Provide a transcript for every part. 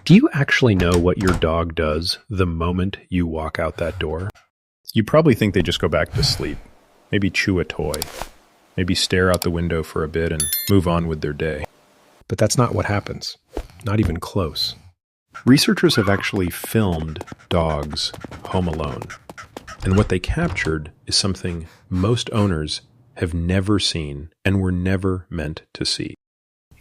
Do you actually know what your dog does the moment you walk out that door? You probably think they just go back to sleep, maybe chew a toy, maybe stare out the window for a bit and move on with their day. But that's not what happens, not even close. Researchers have actually filmed dogs home alone, and what they captured is something most owners have never seen and were never meant to see.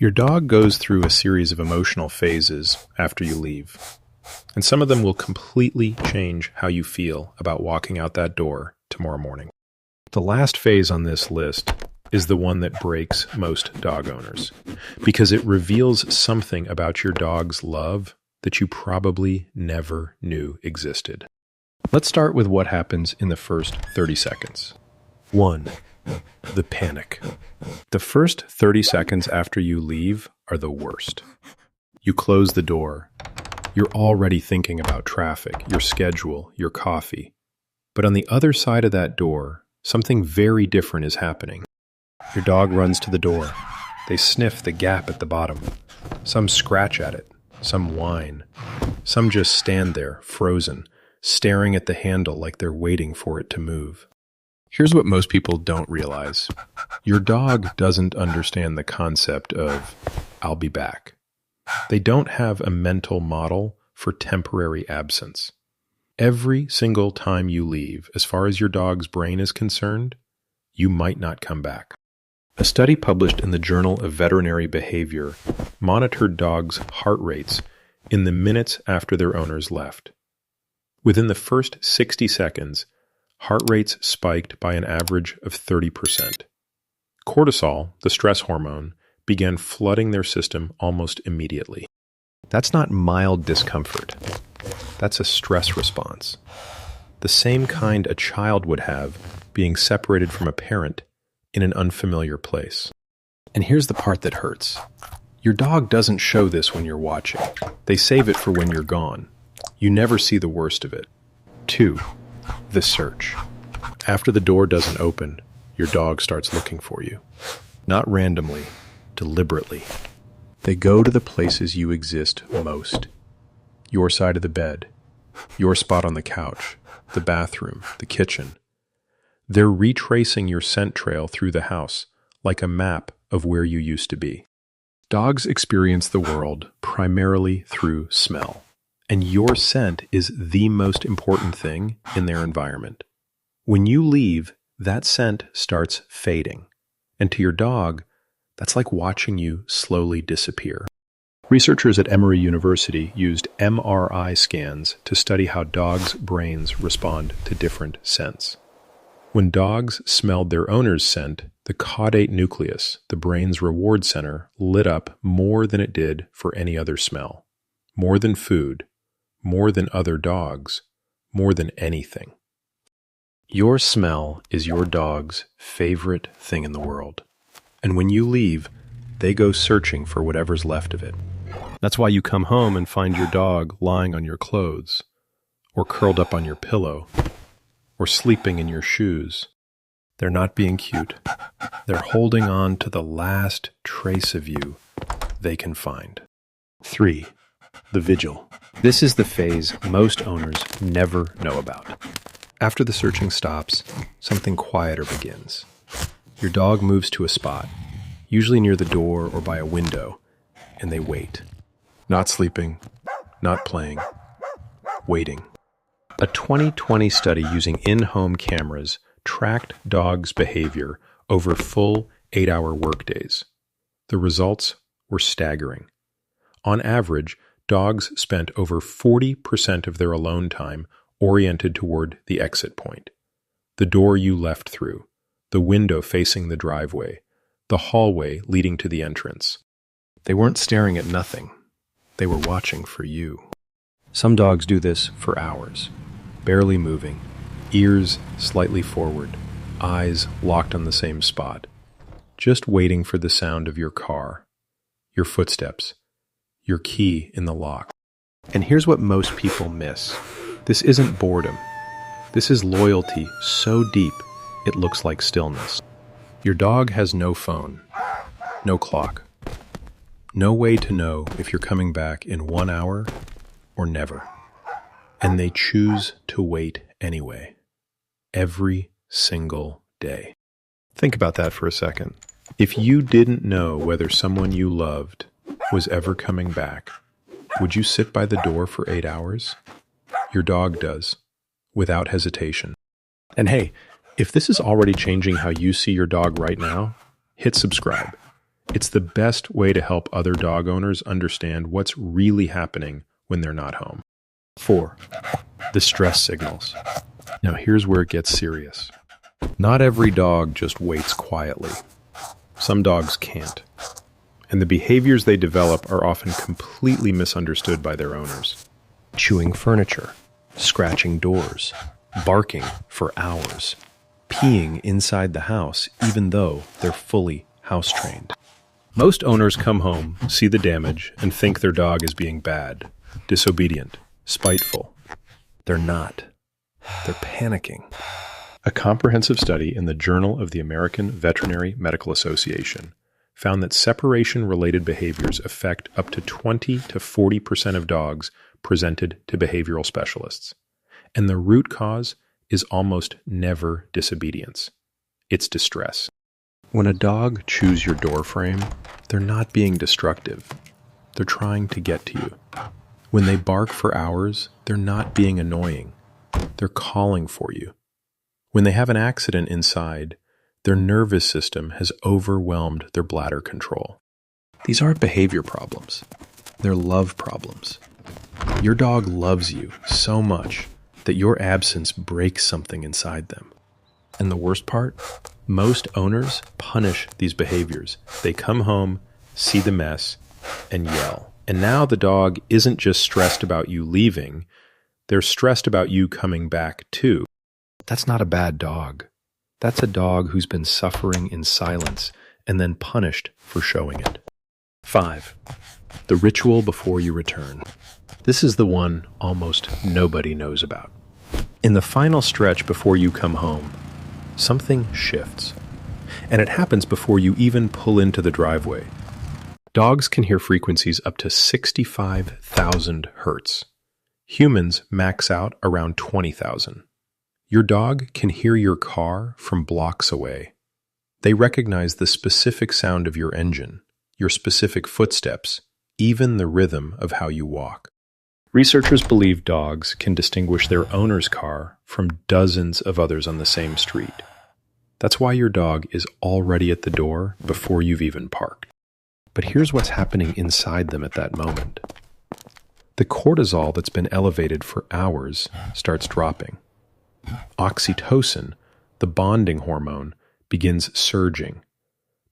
Your dog goes through a series of emotional phases after you leave, and some of them will completely change how you feel about walking out that door tomorrow morning. The last phase on this list is the one that breaks most dog owners, because it reveals something about your dog's love that you probably never knew existed. Let's start with what happens in the first 30 seconds. 1. The panic. The first 30 seconds after you leave are the worst. You close the door. You're already thinking about traffic, your schedule, your coffee. But on the other side of that door, something very different is happening. Your dog runs to the door. They sniff the gap at the bottom. Some scratch at it. Some whine. Some just stand there, frozen, staring at the handle like they're waiting for it to move. Here's what most people don't realize. Your dog doesn't understand the concept of, "I'll be back." They don't have a mental model for temporary absence. Every single time you leave, as far as your dog's brain is concerned, you might not come back. A study published in the Journal of Veterinary Behavior monitored dogs' heart rates in the minutes after their owners left. Within the first 60 seconds, heart rates spiked by an average of 30%. Cortisol, the stress hormone, began flooding their system almost immediately. That's not mild discomfort. That's a stress response. The same kind a child would have being separated from a parent in an unfamiliar place. And here's the part that hurts. Your dog doesn't show this when you're watching. They save it for when you're gone. You never see the worst of it. 2. The search. After the door doesn't open, your dog starts looking for you. Not randomly, deliberately. They go to the places you exist most. Your side of the bed, your spot on the couch, the bathroom, the kitchen. They're retracing your scent trail through the house, like a map of where you used to be. Dogs experience the world primarily through smell. And your scent is the most important thing in their environment. When you leave, that scent starts fading. And to your dog, that's like watching you slowly disappear. Researchers at Emory University used MRI scans to study how dogs' brains respond to different scents. When dogs smelled their owner's scent, the caudate nucleus, the brain's reward center, lit up more than it did for any other smell. More than food. More than other dogs, more than anything. Your smell is your dog's favorite thing in the world. And when you leave, they go searching for whatever's left of it. That's why you come home and find your dog lying on your clothes, or curled up on your pillow, or sleeping in your shoes. They're not being cute. They're holding on to the last trace of you they can find. 3. The vigil. This is the phase most owners never know about. After the searching stops, something quieter begins. Your dog moves to a spot, usually near the door or by a window, and they wait. Not sleeping, not playing, waiting. A 2020 study using in-home cameras tracked dogs' behavior over full 8-hour workdays. The results were staggering. On average, dogs spent over 40% of their alone time oriented toward the exit point. The door you left through, the window facing the driveway, the hallway leading to the entrance. They weren't staring at nothing. They were watching for you. Some dogs do this for hours, barely moving, ears slightly forward, eyes locked on the same spot, just waiting for the sound of your car, your footsteps, your key in the lock. And here's what most people miss. This isn't boredom. This is loyalty so deep it looks like stillness. Your dog has no phone, no clock, No way to know if you're coming back in 1 hour or never. And they choose to wait anyway. Every single day. Think about that for a second. If you didn't know whether someone you loved was ever coming back, would you sit by the door for 8 hours? Your dog does, without hesitation. And hey, if this is already changing how you see your dog right now, hit subscribe. It's the best way to help other dog owners understand what's really happening when they're not home. 4. The stress signals. Now here's where it gets serious. Not every dog just waits quietly. Some dogs can't. And the behaviors they develop are often completely misunderstood by their owners. Chewing furniture, scratching doors, barking for hours, peeing inside the house even though they're fully house-trained. Most owners come home, see the damage, and think their dog is being bad, disobedient, spiteful. They're not. They're panicking. A comprehensive study in the Journal of the American Veterinary Medical Association found that separation-related behaviors affect up to 20 to 40% of dogs presented to behavioral specialists. And the root cause is almost never disobedience. It's distress. When a dog chews your door frame, they're not being destructive. They're trying to get to you. When they bark for hours, they're not being annoying. They're calling for you. When they have an accident inside, their nervous system has overwhelmed their bladder control. These aren't behavior problems. They're love problems. Your dog loves you so much that your absence breaks something inside them. And the worst part? Most owners punish these behaviors. They come home, see the mess, and yell. And now the dog isn't just stressed about you leaving, they're stressed about you coming back too. That's not a bad dog. That's a dog who's been suffering in silence and then punished for showing it. 5. The ritual before you return. This is the one almost nobody knows about. In the final stretch before you come home, something shifts. And it happens before you even pull into the driveway. Dogs can hear frequencies up to 65,000 hertz. Humans max out around 20,000. Your dog can hear your car from blocks away. They recognize the specific sound of your engine, your specific footsteps, even the rhythm of how you walk. Researchers believe dogs can distinguish their owner's car from dozens of others on the same street. That's why your dog is already at the door before you've even parked. But here's what's happening inside them at that moment. The cortisol that's been elevated for hours starts dropping. Oxytocin, the bonding hormone, begins surging.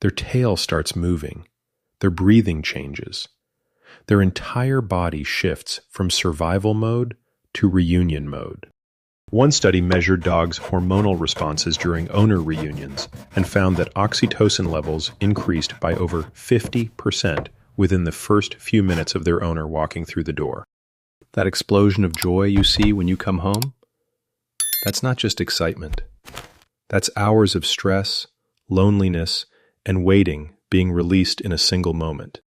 Their tail starts moving. Their breathing changes. Their entire body shifts from survival mode to reunion mode. One study measured dogs' hormonal responses during owner reunions and found that oxytocin levels increased by over 50% within the first few minutes of their owner walking through the door. That explosion of joy you see when you come home? That's not just excitement. That's hours of stress, loneliness, and waiting being released in a single moment.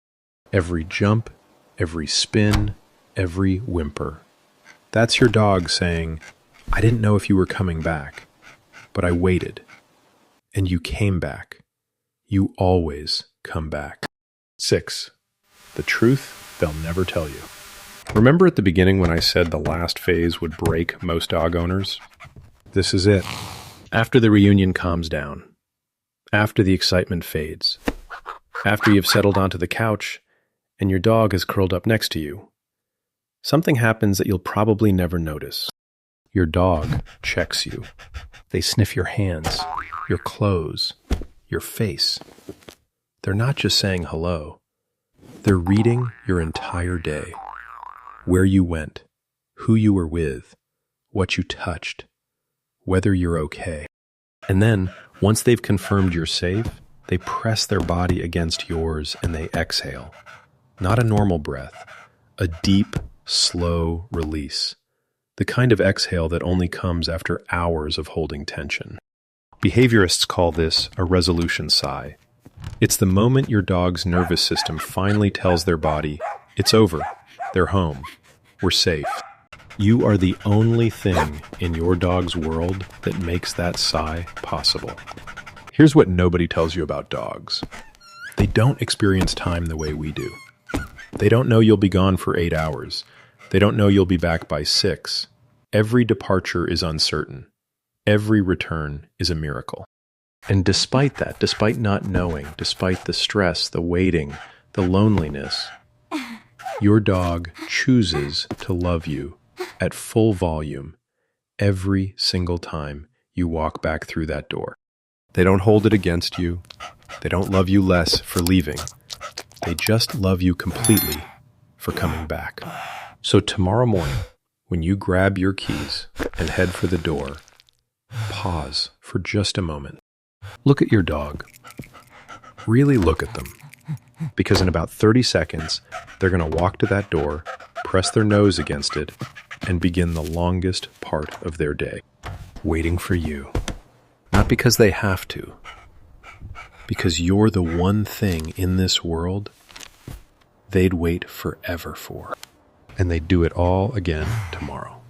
Every jump, every spin, every whimper. That's your dog saying, I didn't know if you were coming back, but I waited. And you came back. You always come back. 6. The truth they'll never tell you. Remember at the beginning when I said the last phase would break most dog owners? This is it. After the reunion calms down, after the excitement fades, after you've settled onto the couch and your dog is curled up next to you, something happens that you'll probably never notice. Your dog checks you. They sniff your hands, your clothes, your face. They're not just saying hello. They're reading your entire day. Where you went, who you were with, what you touched, whether you're okay. And then, once they've confirmed you're safe, they press their body against yours and they exhale. Not a normal breath, a deep, slow release. The kind of exhale that only comes after hours of holding tension. Behaviorists call this a resolution sigh. It's the moment your dog's nervous system finally tells their body, it's over, they're home, we're safe. You are the only thing in your dog's world that makes that sigh possible. Here's what nobody tells you about dogs. They don't experience time the way we do. They don't know you'll be gone for 8 hours. They don't know you'll be back by 6. Every departure is uncertain. Every return is a miracle. And despite that, despite not knowing, despite the stress, the waiting, the loneliness, your dog chooses to love you at full volume every single time you walk back through that door. They don't hold it against you. They don't love you less for leaving. They just love you completely for coming back. So tomorrow morning, when you grab your keys and head for the door, pause for just a moment. Look at your dog. Really look at them. Because in about 30 seconds, they're going to walk to that door, press their nose against it, and begin the longest part of their day, waiting for you. Not because they have to, because you're the one thing in this world they'd wait forever for. And they'd do it all again tomorrow.